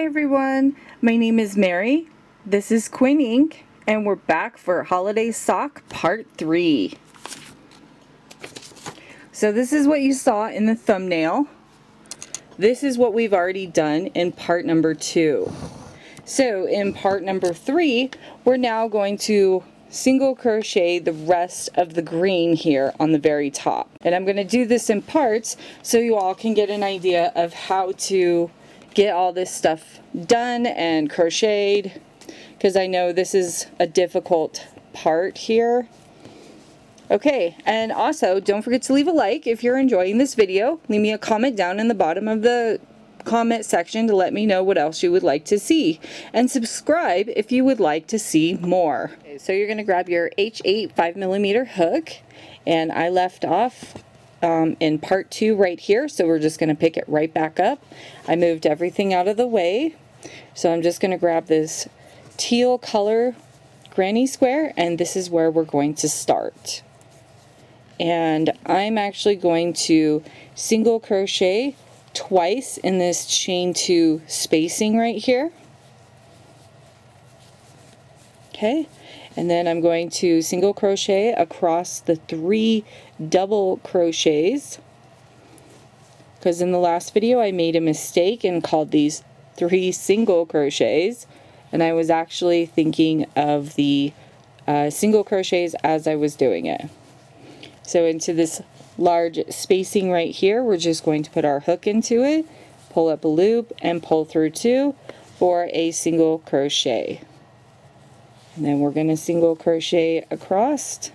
everyone, my name is Mary, this is Quinn Ink, and we're back for Holiday Sock Part 3. So this is what you saw in the thumbnail. This is what we've already done in part number 2. So in part number 3, we're now going to single crochet the rest of the green here on the very top. And I'm going to do this in parts so you all can get an idea of how to get all this stuff done and crocheted, because I know this is a difficult part here. Okay, and also don't forget to leave a like if you're enjoying this video. Leave me a comment down in the bottom of the comment section to let me know what else you would like to see, and subscribe if you would like to see more. Okay, so you're going to grab your H8 5mm hook, and I left off in part 2 right here, so we're just going to pick it right back up. I moved everything out of the way, so I'm just going to grab this teal color granny square, and this is where we're going to start. And I'm actually going to single crochet twice in this chain 2 spacing right here. Okay, and then I'm going to single crochet across the 3 double crochets, because in the last video I made a mistake and called these 3 single crochets, and I was actually thinking of the single crochets as I was doing it. So into this large spacing right here, we're just going to put our hook into it, pull up a loop, and pull through 2 for a single crochet. And then we're going to single crochet across,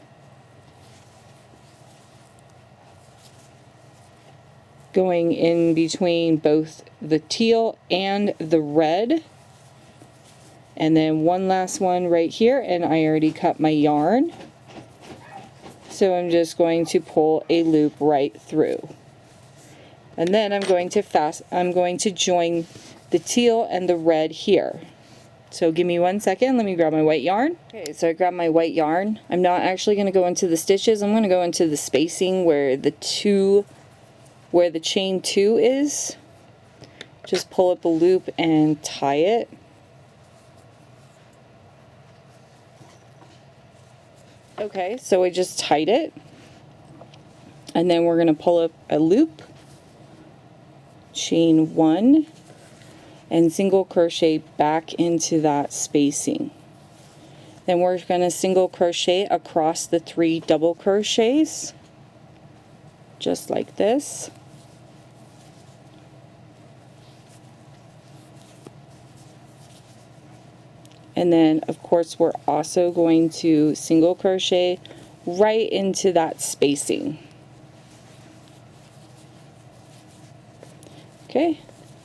going in between both the teal and the red. And then one last one right here, and I already cut my yarn. So I'm just going to pull a loop right through. And then I'm going to join the teal and the red here. So give me 1 second, let me grab my white yarn. Okay, so I grabbed my white yarn. I'm not actually going to go into the stitches, I'm going to go into the spacing where the chain 2 is. Just pull up a loop and tie it. Okay, so I just tied it, and then we're going to pull up a loop, chain 1, and single crochet back into that spacing. Then we're going to single crochet across the 3 double crochets, just like this. And then of course we're also going to single crochet right into that spacing. Okay,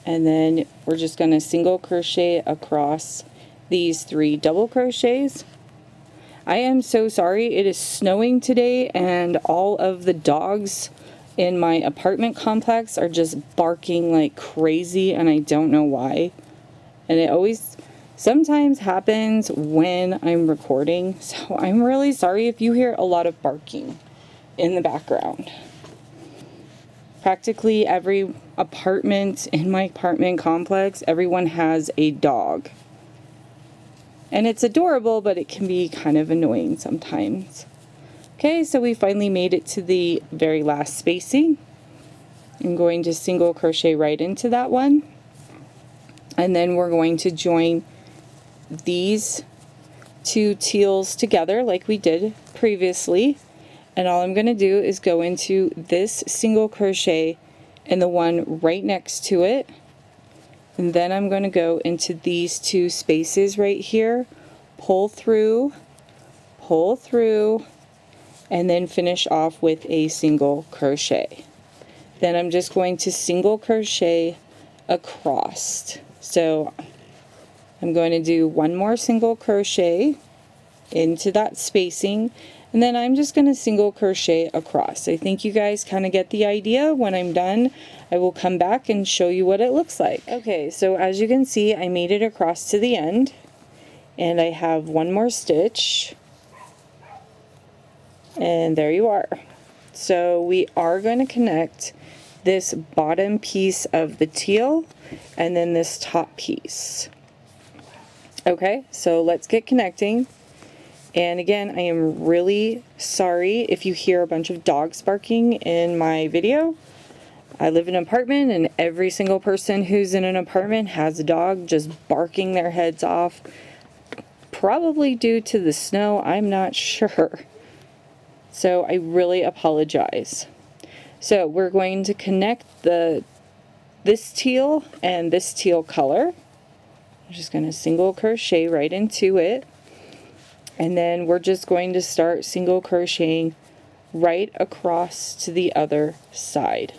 and then we're just going to single crochet across these 3 double crochets. I am so sorry, it is snowing today and all of the dogs in my apartment complex are just barking like crazy, and I don't know why. And it always sometimes happens when I'm recording, so I'm really sorry if you hear a lot of barking in the background. Practically every apartment in my apartment complex, everyone has a dog. And it's adorable, but it can be kind of annoying sometimes. Okay, so we finally made it to the very last spacing. I'm going to single crochet right into that one. And then we're going to join these 2 teals together like we did previously, and all I'm going to do is go into this single crochet and the one right next to it, and then I'm going to go into these 2 spaces right here, pull through, and then finish off with a single crochet. Then I'm just going to single crochet across. So I'm going to do 1 more single crochet into that spacing, and then I'm just going to single crochet across. I think you guys kind of get the idea. When I'm done, I will come back and show you what it looks like. Okay, so as you can see, I made it across to the end, and I have 1 more stitch, and there you are. So we are going to connect this bottom piece of the teal and then this top piece. Okay, so let's get connecting. And again, I am really sorry if you hear a bunch of dogs barking in my video. I live in an apartment, and every single person who's in an apartment has a dog just barking their heads off. Probably due to the snow, I'm not sure. So I really apologize. So we're going to connect this teal and this teal color. I'm just going to single crochet right into it. And then we're just going to start single crocheting right across to the other side.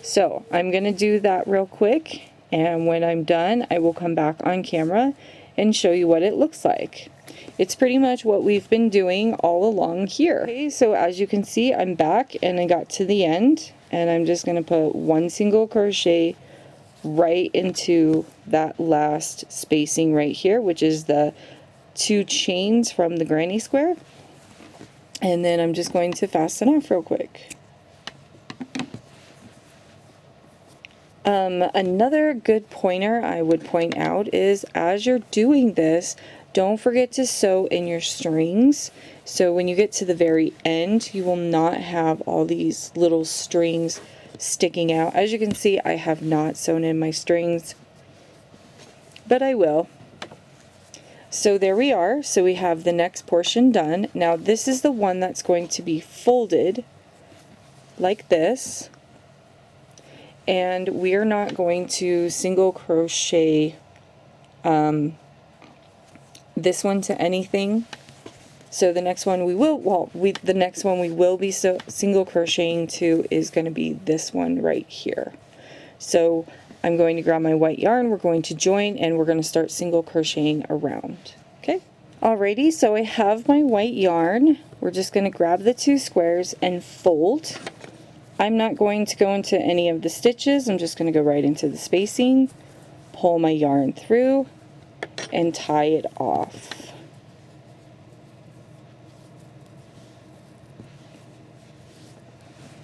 So I'm going to do that real quick, and when I'm done I will come back on camera and show you what it looks like. It's pretty much what we've been doing all along here. Okay, so as you can see, I'm back and I got to the end, and I'm just going to put one single crochet right into that last spacing right here, which is the 2 chains from the granny square, and then I'm just going to fasten off real quick. Another good pointer I would point out is, as you're doing this, don't forget to sew in your strings, so when you get to the very end you will not have all these little strings sticking out. As you can see, I have not sewn in my strings, but I will. So there we are. So we have the next portion done. Now this is the one that's going to be folded like this, and we are not going to single crochet this one to anything. So the next one we will, the next one we will be single crocheting to is going to be this one right here. So I'm going to grab my white yarn, we're going to join, and we're going to start single crocheting around. Okay? Alrighty, so I have my white yarn. We're just going to grab the 2 squares and fold. I'm not going to go into any of the stitches, I'm just going to go right into the spacing, pull my yarn through, and tie it off.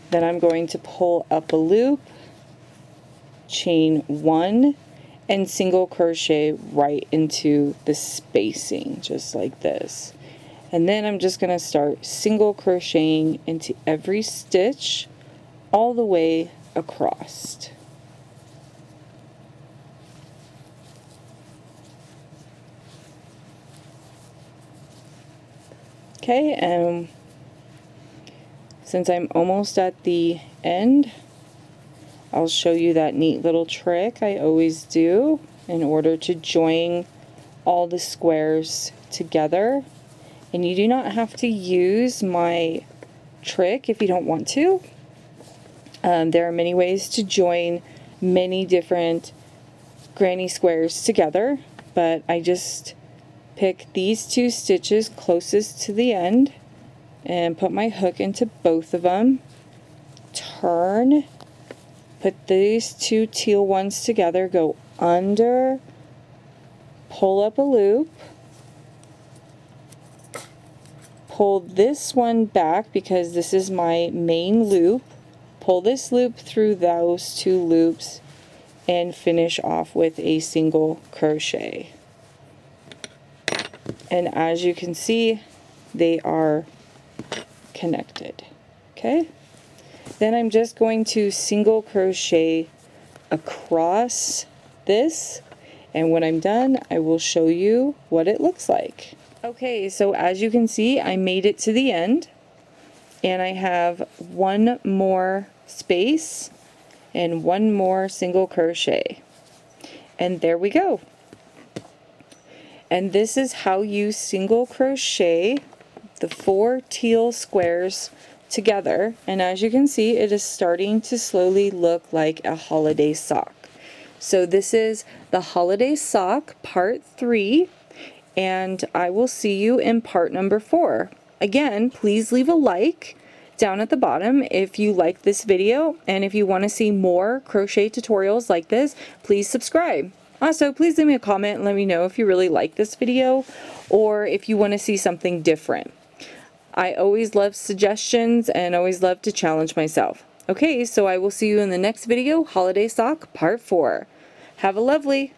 Then I'm going to pull up a loop, chain 1, and single crochet right into the spacing, just like this. And then I'm just going to start single crocheting into every stitch all the way across. Okay, and since I'm almost at the end, I'll show you that neat little trick I always do in order to join all the squares together. And you do not have to use my trick if you don't want to. There are many ways to join many different granny squares together, but I just pick these 2 stitches closest to the end and put my hook into both of them, turn, put these 2 teal ones together, go under, pull up a loop, pull this one back because this is my main loop, pull this loop through those 2 loops, and finish off with a single crochet. And as you can see, they are connected. Okay? Then I'm just going to single crochet across this, and when I'm done I will show you what it looks like. Okay, so as you can see, I made it to the end, and I have one more space and one more single crochet, and there we go. And this is how you single crochet the 4 teal squares together, and as you can see, it is starting to slowly look like a holiday sock. So this is the holiday sock part 3, and I will see you in part number 4. Again, please leave a like down at the bottom if you like this video, and if you want to see more crochet tutorials like this, please subscribe. Also, please leave me a comment and let me know if you really like this video or if you want to see something different. I always love suggestions and always love to challenge myself. Okay, so I will see you in the next video, Holiday Sock Part 4. Have a lovely